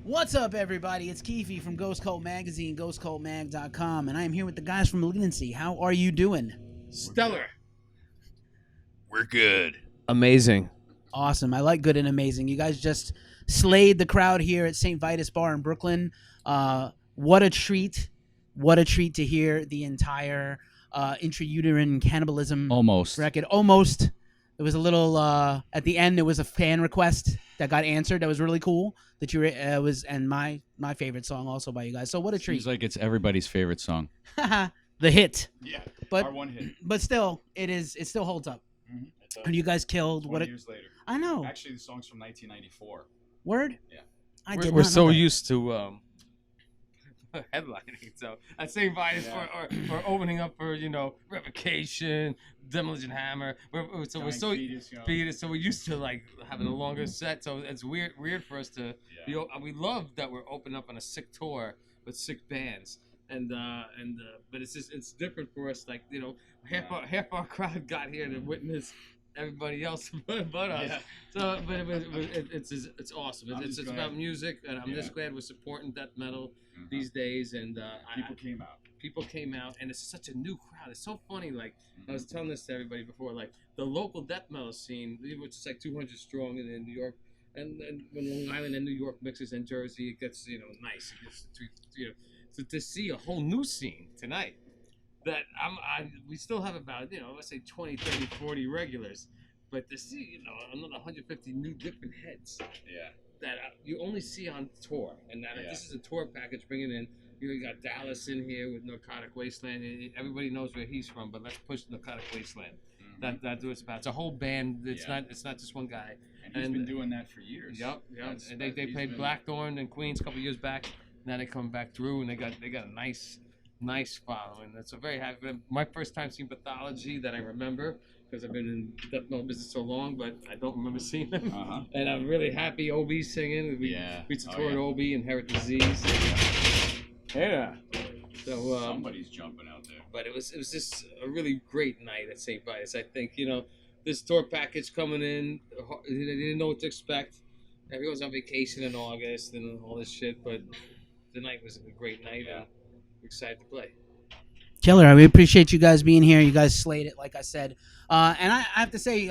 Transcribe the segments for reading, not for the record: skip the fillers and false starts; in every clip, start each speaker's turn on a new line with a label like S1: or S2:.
S1: What's up, everybody? It's Keefy from Ghost Cult Magazine, ghostcultmag.com, and I am here with the guys from Malignancy. How are you doing?
S2: Stellar.
S3: We're good.
S2: Amazing.
S1: Awesome. I like good and amazing. You guys just slayed the crowd here at Saint Vitus Bar in Brooklyn. What a treat. What a treat to hear the entire Intrauterine Cannibalism record. Almost. It was a little, at the end, there was a fan request that got answered. That was really cool. That you and my favorite song also by you guys. So what a treat.
S3: Seems like it's everybody's favorite song.
S1: The hit.
S3: Yeah,
S1: but
S3: our one hit.
S1: But still, it still holds up.
S3: Mm-hmm.
S1: And you guys killed
S3: 20 years later.
S1: I know.
S3: Actually, the song's from 1994.
S1: Word?
S3: Yeah.
S2: We're so used to headlining. So at Saint Vitus or opening up for Revocation, Demolition Hammer. We're so Fetus, so we're used to like having a longer set. So it's weird for us to. We love that we're opening up on a sick tour with sick bands. But it's different for us. Like half our crowd got here to witness everybody else but us. Yeah. So, but it's awesome. It's about music, and I'm just glad we're supporting death metal these days. And people came out, and it's such a new crowd. It's so funny. Like I was telling this to everybody before, like the local death metal scene, which is like 200 strong in New York, and when Long Island and New York mixes in Jersey, it gets nice. It gets so to see a whole new scene tonight. That we still have about let's say 20, 30, 40 regulars, but to see another 150 new different heads that you only see on tour, and that this is a tour package bringing in. You got Dallas in here with Narcotic Wasteland. Everybody knows where he's from, but let's push Narcotic Wasteland. That's what it's about. It's a whole band. It's not just one guy.
S3: And he's been doing that for years.
S2: Yep. And they played Blackthorn and Queens a couple years back. Now they come back through, and they got a nice following. That's a very happy. My first time seeing Pathology that I remember, because I've been in death metal business so long, but I don't remember seeing them. And I'm really happy OB singing. We toured OB and Inherit Disease. Yeah. So
S3: somebody's jumping out there.
S2: But it was just a really great night at Saint Vitus. I think this tour package coming in, they didn't know what to expect. Everyone's on vacation in August and all this shit, but the night was a great night. And excited to play.
S1: Killer. We appreciate you guys being here. You guys slayed it, like I said. And I have to say,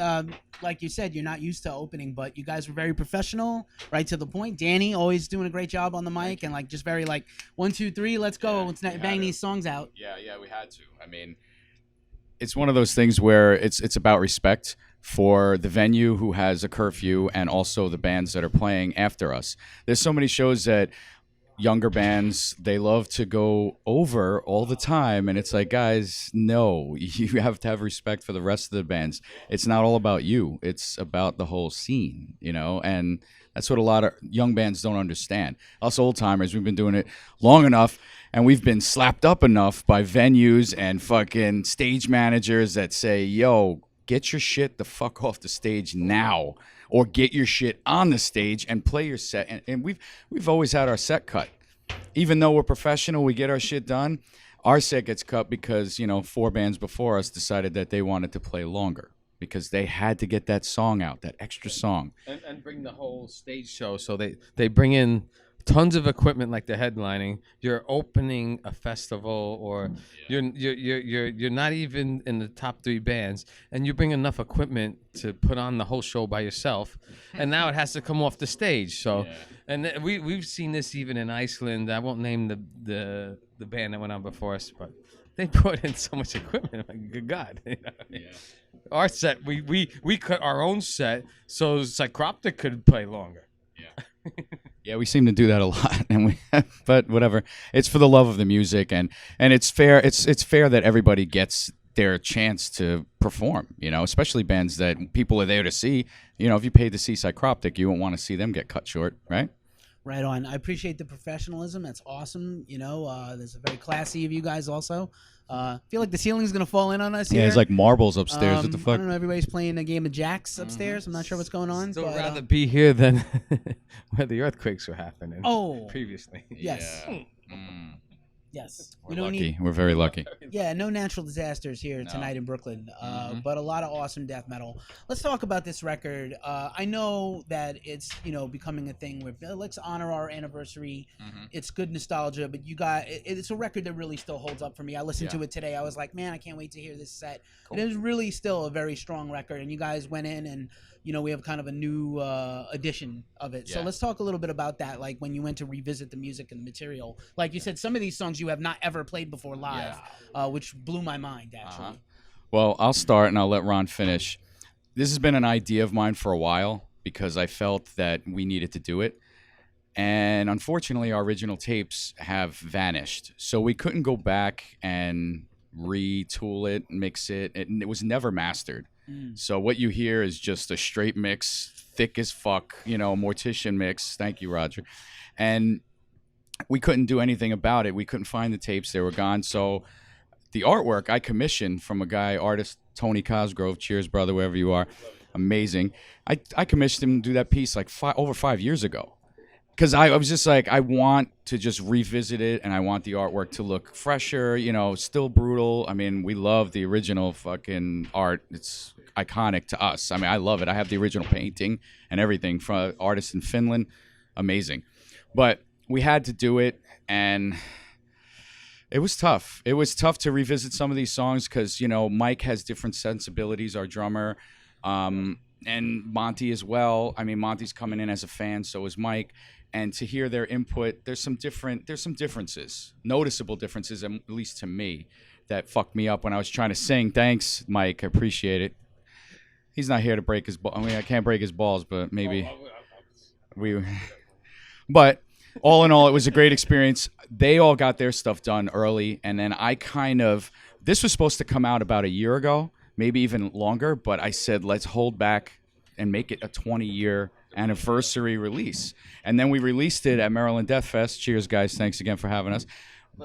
S1: like you said, you're not used to opening, but you guys were very professional, right to the point. Danny always doing a great job on the mic, and like just very like 1, 2, 3, let's go, let's bang these songs out.
S3: Yeah, we had to. I mean, it's one of those things where it's about respect for the venue who has a curfew, and also the bands that are playing after us. There's so many shows that younger bands, they love to go over all the time, and it's like, guys, no, you have to have respect for the rest of the bands. It's not all about you, it's about the whole scene, and that's what a lot of young bands don't understand. Us old timers, we've been doing it long enough, and we've been slapped up enough by venues and fucking stage managers that say, yo, get your shit the fuck off the stage now, or get your shit on the stage and play your set. And we've always had our set cut. Even though we're professional, we get our shit done. Our set gets cut because 4 bands before us decided that they wanted to play longer because they had to get that song out, that extra song,
S2: and bring the whole stage show. So they bring in tons of equipment, like the headlining. You're opening a festival, or you're not even in the top 3 bands, and you bring enough equipment to put on the whole show by yourself. And now it has to come off the stage. So, and we've seen this even in Iceland. I won't name the band that went on before us, but they brought in so much equipment. Like, good God. Our set, we cut our own set so Psychroptic could play longer.
S3: Yeah, we seem to do that a lot, but whatever. It's for the love of the music, and it's fair. It's fair that everybody gets their chance to perform. Especially bands that people are there to see. If you paid to see Psychroptic, you won't want to see them get cut short, right?
S1: Right on. I appreciate the professionalism. That's awesome. There's a very classy of you guys also. I feel like the ceiling's going to fall in on us here.
S3: Yeah, it's like marbles upstairs. What the fuck?
S1: I don't know. Everybody's playing a game of jacks upstairs. I'm not sure what's going on.
S2: Still rather be here than where the earthquakes were happening previously.
S1: Yes. Yes,
S3: We're lucky. We're very lucky.
S1: Yeah, no natural disasters here
S3: No.
S1: tonight in Brooklyn, but a lot of awesome death metal. Let's talk about this record. I know that it's becoming a thing where let's honor our anniversary. It's good nostalgia, but it's a record that really still holds up for me. I listened to it today. I was like, man, I can't wait to hear this set. Cool. It is really still a very strong record, and you guys went in and we have kind of a new edition of it. So let's talk a little bit about that. Like when you went to revisit the music and the material, like you said, some of these songs you have not ever played before live, which blew my mind actually.
S3: Well, I'll start and I'll let Ron finish. This has been an idea of mine for a while because I felt that we needed to do it. And unfortunately, our original tapes have vanished. So we couldn't go back and retool it, mix it. It was never mastered. So what you hear is just a straight mix, thick as fuck, Mortician mix. Thank you, Roger. And we couldn't do anything about it. We couldn't find the tapes. They were gone. So the artwork I commissioned from a guy, artist Tony Cosgrove. Cheers, brother, wherever you are. Amazing. I commissioned him to do that piece like over 5 years ago. Because I was just like, I want to just revisit it, and I want the artwork to look fresher, still brutal. I mean, we love the original fucking art. It's iconic to us. I mean, I love it. I have the original painting and everything from artists in Finland. Amazing. But we had to do it, and it was tough. It was tough to revisit some of these songs because, Mike has different sensibilities, our drummer, and Monty as well. I mean, Monty's coming in as a fan, so is Mike. And to hear their input, there's some differences, noticeable differences, at least to me, that fucked me up when I was trying to sing. Thanks, Mike. I appreciate it. He's not here to break his balls. I mean, I can't break his balls, but maybe But all in all, it was a great experience. They all got their stuff done early, and then this was supposed to come out about a year ago, maybe even longer, but I said, let's hold back and make it a 20-year anniversary release. And then we released it at Maryland Death Fest. Cheers, guys. Thanks again for having us.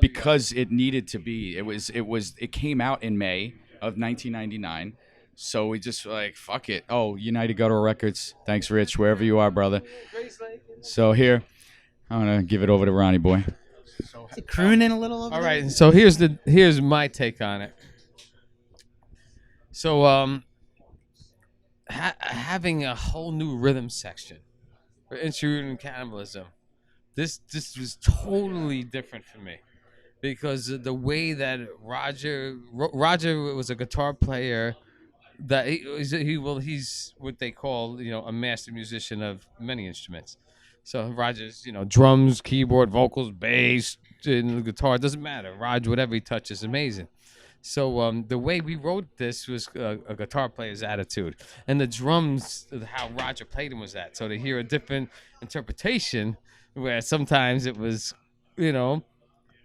S3: Because it needed to be. It came out in May of 1999. So we just like, fuck it. Oh, United Guttural Records. Thanks, Rich, wherever you are, brother. So here, I'm going to give it over to Ronnie boy.
S1: Is it crooning a little over
S2: All
S1: there?
S2: right, so here's my take on it. So having a whole new rhythm section for Intrauterine Cannibalism, this was totally different for me because the way that Roger was a guitar player, that he's what they call a master musician of many instruments. So Roger's drums, keyboard, vocals, bass, and guitar, it doesn't matter. Roger, whatever he touches is amazing. So the way we wrote this was a guitar player's attitude, and the drums, how Roger played them was that. So to hear a different interpretation, where sometimes it was,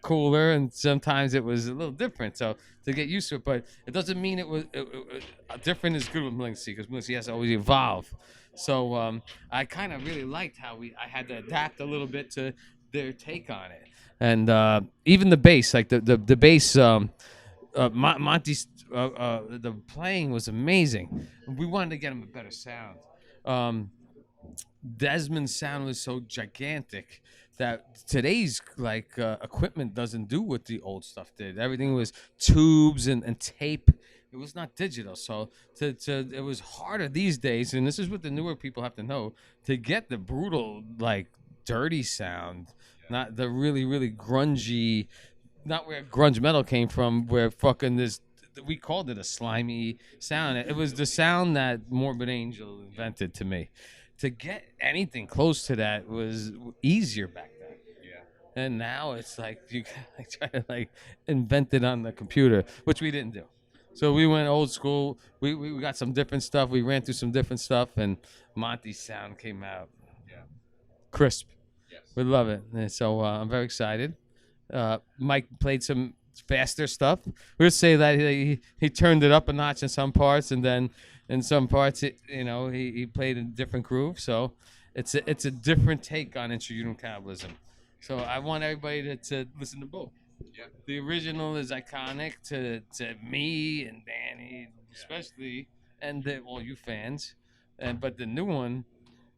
S2: cooler, and sometimes it was a little different. So to get used to it, but it doesn't mean it was different is good with Malignancy, because Malignancy has to always evolve. So I kind of really liked how I had to adapt a little bit to their take on it, and even the bass, like the bass. Monty's the playing was amazing. We wanted to get him a better sound. Desmond's sound was so gigantic that today's equipment doesn't do what the old stuff did. Everything was tubes and tape. It was not digital, so it was harder these days. And this is what the newer people have to know, to get the brutal, dirty sound, not the really, really grungy. Not where grunge metal came from, where fucking we called it a slimy sound. It was the sound that Morbid Angel invented to me. To get anything close to that was easier back then. Yeah. And now it's like you try to invent it on the computer, which we didn't do. So we went old school. We got some different stuff. We ran through some different stuff, and Monty's sound came out crisp. Yes. We love it. And so I'm very excited. Mike played some faster stuff. We would say that he turned it up a notch in some parts, and then in some parts, he played a different groove. So it's a different take on Intrauterine Cannibalism. So I want everybody to listen to both. Yeah. The original is iconic to me and Danny, especially, and all you fans. But the new one,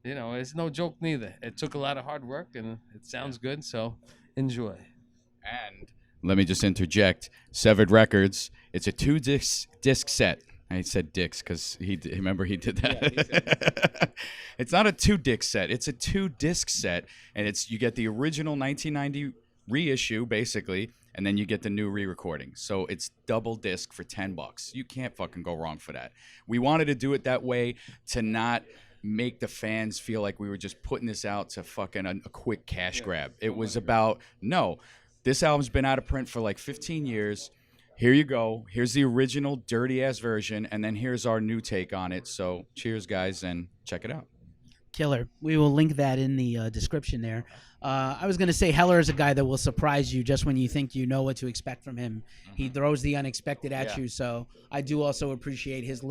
S2: it's no joke neither. It took a lot of hard work, and it sounds good. So enjoy.
S3: And let me just interject. Severed Records. It's a 2-disc set. I said dicks because remember he did that. It's not a 2-disc set. It's a 2-disc set, and you get the original 1990 reissue basically, and then you get the new re-recording. So it's double disc for $10. You can't fucking go wrong for that. We wanted to do it that way to not make the fans feel like we were just putting this out to fucking a quick cash grab. It was about, no, this album's been out of print for like 15 years. Here you go. Here's the original dirty-ass version, and then here's our new take on it. So cheers, guys, and check it out.
S1: Killer. We will link that in the description there. I was going to say Heller is a guy that will surprise you just when you think you know what to expect from him. He throws the unexpected at you. So I do also appreciate his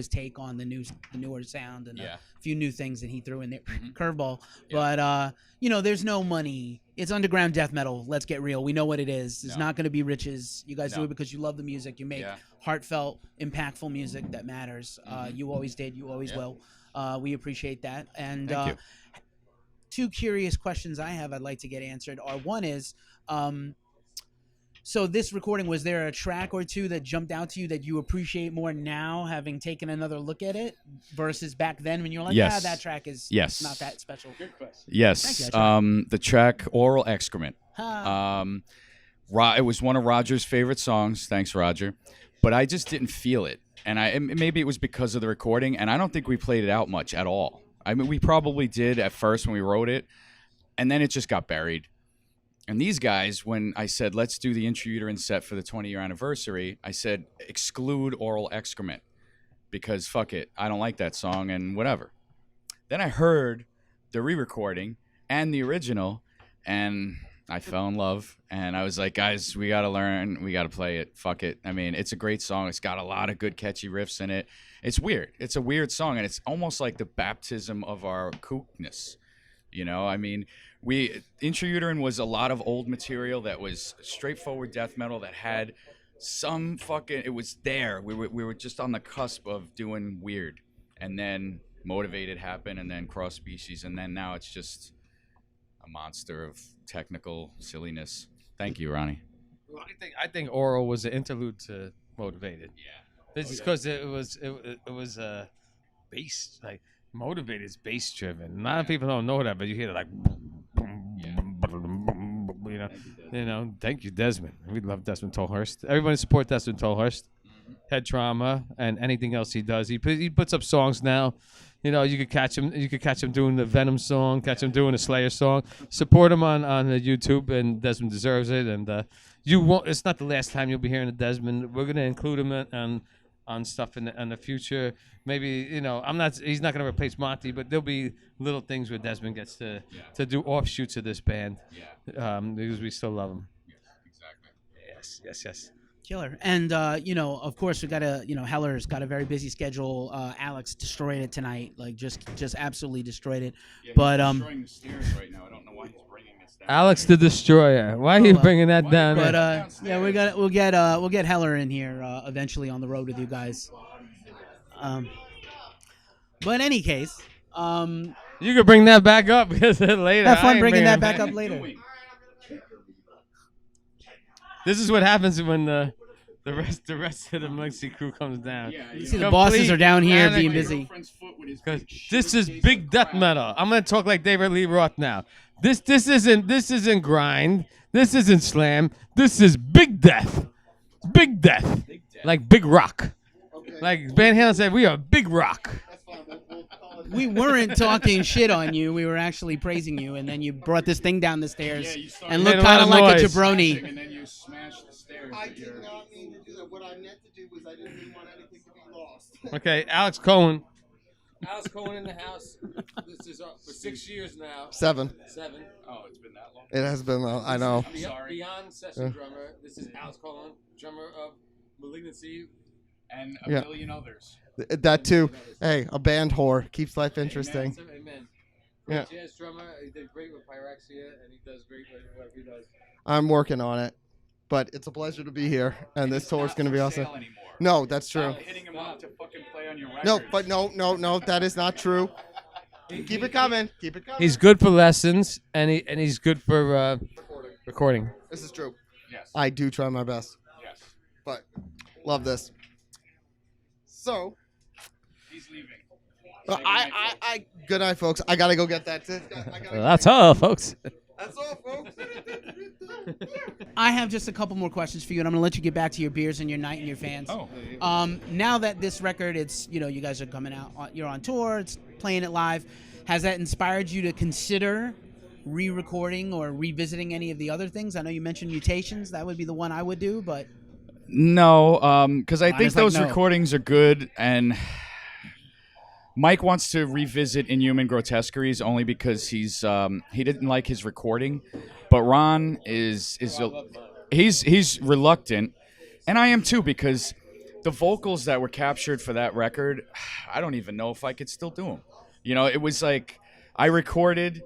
S1: take on the newer sound and a few new things that he threw in there. Curveball. But, there's no money. It's underground death metal. Let's get real. We know what it is. It's not going to be riches. You guys do it because you love the music. You make heartfelt, impactful music that matters. You always did. You always will. We appreciate that. And
S3: Thank you.
S1: Two curious questions I have I'd like to get answered are, one is, so this recording, was there a track or two that jumped out to you that you appreciate more now, having taken another look at it, versus back then when you're like, that track is not that special?
S2: Good question.
S3: Yes. The track Oral Excrement. It was one of Roger's favorite songs. Thanks, Roger. But I just didn't feel it. And maybe it was because of the recording, and I don't think we played it out much at all. I mean, we probably did at first when we wrote it, and then it just got buried. And these guys, when I said, let's do the Intrauterine set for the 20-year anniversary, I said, exclude Oral Excrement, because fuck it, I don't like that song and whatever. Then I heard the re-recording and the original, and I fell in love, and I was like, guys, we got to learn, we got to play it, fuck it. I mean, it's a great song. It's got a lot of good catchy riffs in it. It's weird. It's a weird song, and it's almost like the baptism of our kookness. I mean, Intrauterine was a lot of old material that was straightforward death metal that had some fucking, it was there. We were just on the cusp of doing weird, and then Motivated happened, and then Cross Species, and then now it's just a monster of technical silliness. Thank you, Ronnie.
S2: Well, I think Oral was an interlude to Motivated. Yeah. This is because it was bass, like Motivated is bass driven. A lot of people don't know that, but you hear it like Thank you, Desmond. We love Desmond Tolhurst. Everybody support Desmond Tolhurst. Head Trauma and anything else he does. He puts up songs now. You could catch him. You could catch him doing the Venom song. Catch him doing a Slayer song. Support him on YouTube, and Desmond deserves it. And you won't. It's not the last time you'll be hearing a Desmond. We're gonna include him on stuff in the future. Maybe he's not gonna replace Monty, but there'll be little things where Desmond gets to do offshoots of this band. Because we still love him.
S3: Yeah, exactly.
S2: Yes.
S1: Killer. And of course we gotta, Heller's got a very busy schedule. Alex destroyed it tonight, like just absolutely destroyed it.
S3: Yeah,
S1: but
S3: he's destroying the stairs right now. I don't know why he's bringing this down.
S2: Alex the Destroyer. Why are you bringing that down?
S1: But we'll get Heller in here eventually on the road with you guys. But in any case,
S2: you could bring that back up because later.
S1: Have fun bringing that back up later.
S2: This is what happens when the rest of the Malignancy crew comes down.
S1: You see the bosses are down here being busy.
S2: Because this is big death metal. I'm gonna talk like David Lee Roth now. This isn't grind. This isn't slam. This is big death. Big death. Like big rock. Okay. Like Van Halen said, we are big rock.
S1: We weren't talking shit on you. We were actually praising you, and then you brought this thing down the stairs and looked kind of like a jabroni.
S3: And then you smashed the stairs.
S4: I did not mean to do that. What I meant to do was I didn't even want anything to be lost.
S2: Okay, Alex Cohen. Alex Cohen in the house. This is for 6 years now.
S4: 7.
S2: 7. Oh, it's been that long?
S4: It has been, I know.
S2: Beyond session drummer. This is Alex Cohen, drummer of Malignancy.
S3: And a million others.
S4: That too. Hey, a band whore keeps life interesting.
S2: Amen. Great jazz drummer. He did great with Pyrexia, and he does great with what he does.
S4: I'm working on it, but it's a pleasure to be here, and this tour is going to be awesome.
S3: Anymore.
S4: No, that's true.
S3: Hitting him up to fucking play on your records.
S4: No, but no, that is not true. Keep it coming. Keep it coming.
S2: He's good for lessons, and he's good for recording.
S4: This is true.
S3: Yeah. Yes.
S4: I do try my best.
S3: Yes.
S4: But love this. So,
S3: He's leaving.
S4: good night, folks. I gotta go get that.
S2: That's all, folks.
S4: That's all, folks.
S1: I have just a couple more questions for you, and I'm going to let you get back to your beers and your night and your fans.
S3: Oh.
S1: Now that this record, it's, you guys are coming out, you're on tour, it's playing it live. Has that inspired you to consider re-recording or revisiting any of the other things? I know you mentioned Mutations. That would be the one I would do, but...
S3: No, because I think those
S1: no.
S3: recordings are good, and Mike wants to revisit Inhuman Grotesqueries only because he didn't like his recording, but Ron he's reluctant, and I am too, because the vocals that were captured for that record, I don't even know if I could still do them. It was like I recorded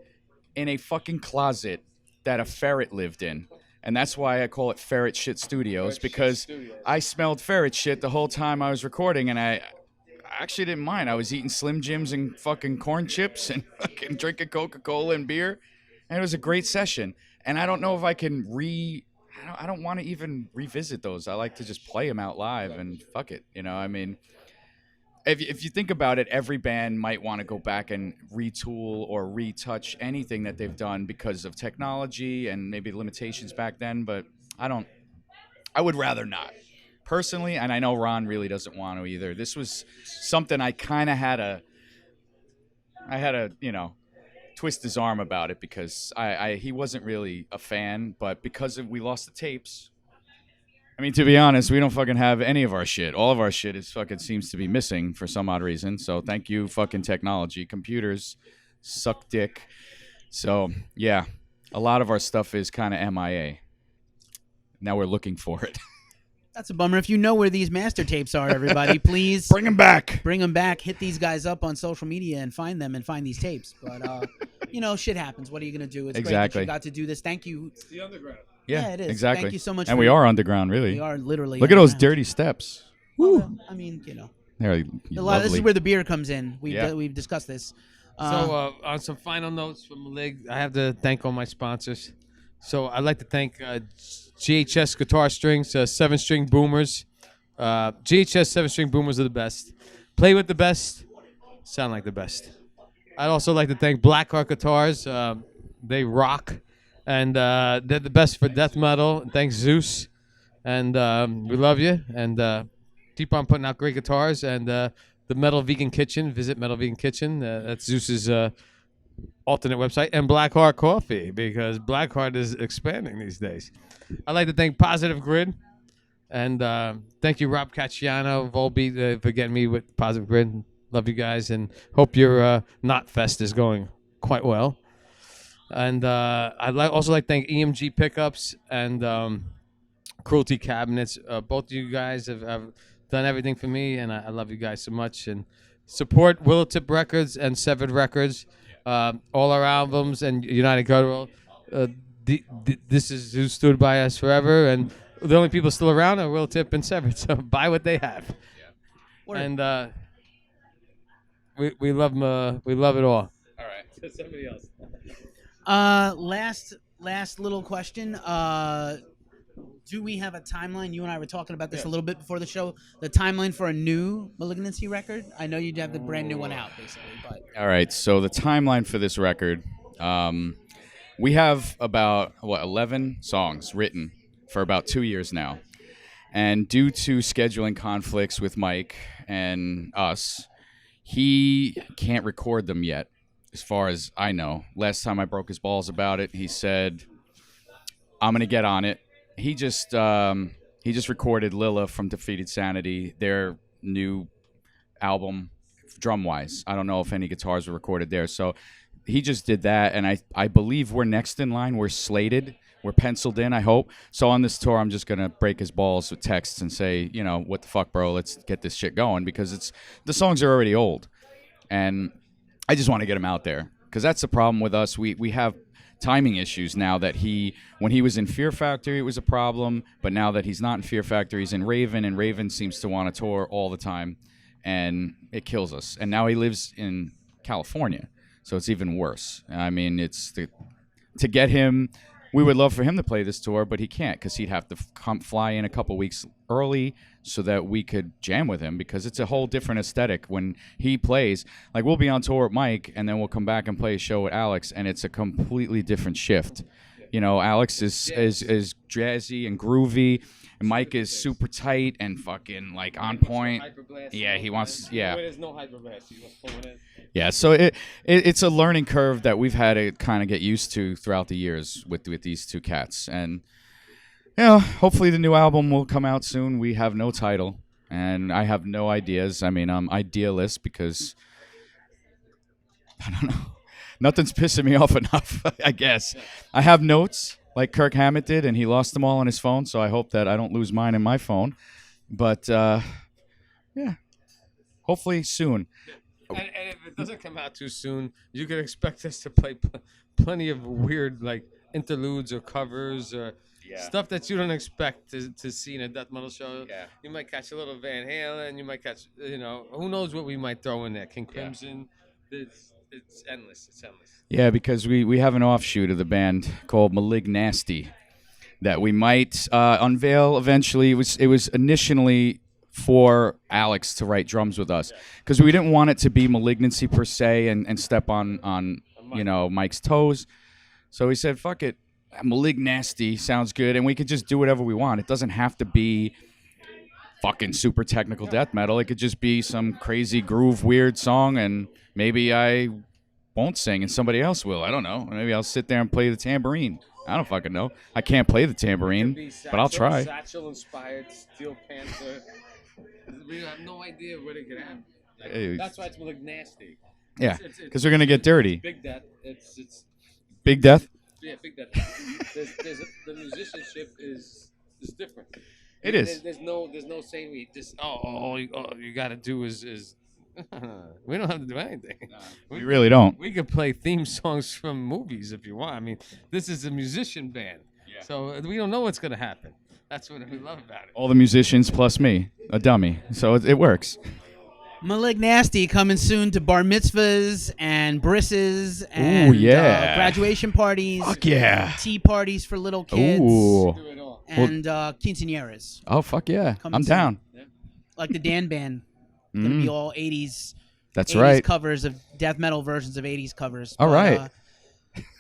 S3: in a fucking closet that a ferret lived in. And that's why I call it Ferret Shit Studios, because I smelled ferret shit the whole time I was recording, and I actually didn't mind. I was eating Slim Jims and fucking corn chips and fucking drinking Coca-Cola and beer, and it was a great session. And I don't know if I can I don't want to even revisit those. I like to just play them out live and fuck it. I mean, if you think about it, every band might want to go back and retool or retouch anything that they've done because of technology and maybe limitations back then, but I would rather not. Personally, and I know Ron really doesn't want to either. This was something I kind of had to twist his arm about it, because he wasn't really a fan, but because we lost the tapes. I mean, to be honest, we don't fucking have any of our shit. All of our shit seems to be missing for some odd reason. So thank you, fucking technology. Computers suck dick. So, yeah, a lot of our stuff is kind of MIA. Now we're looking for it.
S1: That's a bummer. If you know where these master tapes are, everybody, please
S3: bring them back.
S1: Bring them back. Hit these guys up on social media and find them and find these tapes. But, shit happens. What are you going to do? It's great that you got to do this. Thank you.
S2: It's the underground.
S1: Yeah, it is.
S3: Exactly.
S1: Thank you so much.
S3: And we are underground, really.
S1: We are literally.
S3: Look at those dirty steps.
S1: Woo. I mean,
S3: They're
S1: this is where the beer comes in. We've discussed this.
S2: So on some final notes from Malig, I have to thank all my sponsors. So I'd like to thank GHS Guitar Strings, 7-string boomers. GHS 7-string boomers are the best. Play with the best, sound like the best. I'd also like to thank Blackheart Guitars. They rock. And they're the best for death metal. Thanks, Zeus. And we love you. And keep on putting out great guitars. And the Metal Vegan Kitchen. Visit Metal Vegan Kitchen. That's Zeus's alternate website. And Blackheart Coffee, because Blackheart is expanding these days. I'd like to thank Positive Grid. And thank you, Rob Cacciano, Volbeat, for getting me with Positive Grid. Love you guys. And hope your Knot Fest is going quite well. And I'd also like to thank EMG Pickups and Cruelty Cabinets. Both of you guys have done everything for me, and I love you guys so much. And support Willowtip Records and Severed Records, all our albums, and United Guttural. This is who stood by us forever, and the only people still around are Willowtip and Severed. So buy what they have. Yeah. And we love them. We love it all.
S3: All right.
S2: Somebody else.
S1: Last little question. Do we have a timeline? You and I were talking about this a little bit before the show. The timeline for a new Malignancy record? I know you'd have the brand new one out, basically. But
S3: all right. So the timeline for this record, we have about 11 songs written for about 2 years now, and due to scheduling conflicts with Mike and us, he can't record them yet. As far as I know, last time I broke his balls about it, he said, "I'm gonna get on it." He just recorded Lila from Defeated Sanity, their new album, drum-wise. I don't know if any guitars were recorded there, so he just did that, and I believe we're next in line. We're slated. We're penciled in, I hope. So on this tour, I'm just gonna break his balls with texts and say, what the fuck, bro? Let's get this shit going, because the songs are already old, and I just want to get him out there, because that's the problem with us. We have timing issues now that when he was in Fear Factory, it was a problem, but now that he's not in Fear Factory, he's in Raven, and Raven seems to want to tour all the time, and it kills us. And now he lives in California, so it's even worse. I mean, to get him we would love for him to play this tour, but he can't because he'd have to fly in a couple weeks early so that we could jam with him, because it's a whole different aesthetic when he plays. Like, we'll be on tour with Mike, and then we'll come back and play a show with Alex, and it's a completely different shift. You know, Alex is jazzy and groovy, and Mike is super tight and fucking like on point. Yeah, he wants. Yeah.
S2: There's no hyperblast. He wants pulling it.
S3: Yeah, so it's a learning curve that we've had to kind of get used to throughout the years with these two cats, and you know, hopefully the new album will come out soon. We have no title, and I have no ideas. I mean, I'm idealist because I don't know. Nothing's pissing me off enough, I guess. I have notes like Kirk Hammett did, and he lost them all on his phone, so I hope that I don't lose mine in my phone. But, yeah, hopefully soon.
S2: And if it doesn't come out too soon, you can expect us to play plenty of weird, like, interludes or covers or stuff that you don't expect to see in a death metal show. Yeah. You might catch a little Van Halen. You might catch, you know, who knows what we might throw in there. King Crimson. It's endless. It's endless.
S3: Yeah, because we have an offshoot of the band called Malignancy that we might unveil eventually. It was initially for Alex to write drums with us because we didn't want it to be Malignancy per se and step on you know, Mike's toes. So we said, fuck it, Malignancy sounds good, and we could just do whatever we want. It doesn't have to be fucking super technical death metal. It could just be some crazy groove weird song, and maybe I won't sing and somebody else will. I don't know. Maybe I'll sit there and play the tambourine. I don't fucking know. I can't play the tambourine, but I'll try.
S2: Satchel inspired Steel Panther. We have no idea what it could happen. Like,
S3: Hey.
S2: that's why it's Malignancy.
S3: Yeah, because we're gonna get dirty.
S2: Big death. It's
S3: Big death.
S2: yeah, big death. The musicianship is different.
S3: It is.
S2: There's no saying we just all you got to do is we don't have to do anything.
S3: No, we really don't.
S2: We could play theme songs from movies if you want. I mean, this is a musician band, so we don't know what's gonna happen. That's what we love about it.
S3: All the musicians plus me, a dummy. So it works.
S1: Malignancy coming soon to bar mitzvahs and brisses and graduation parties.
S3: Fuck yeah.
S1: Tea parties for little kids.
S3: Ooh.
S2: Do it all.
S1: And quinceañeras.
S3: Oh, fuck yeah.
S1: Coming
S3: I'm
S1: soon.
S3: down.
S1: Like the Dan Band. Gonna be all 80s.
S3: That's
S1: 80s
S3: right.
S1: covers of death metal versions of 80s covers.
S3: All right.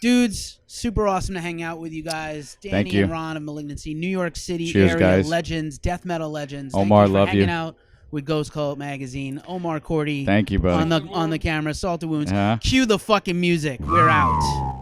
S1: Dudes, super awesome to hang out with you guys. Danny
S3: Thank you.
S1: and Ron of Malignancy, New York City
S3: Cheers,
S1: area
S3: guys.
S1: legends, death metal legends.
S3: Omar,
S1: Thank you for
S3: love
S1: hanging
S3: you.
S1: out with Ghost Cult Magazine. Omar Cordy
S3: Thank you, buddy.
S1: on the camera. Salt the Wounds.
S3: Yeah.
S1: Cue the fucking music. We're out.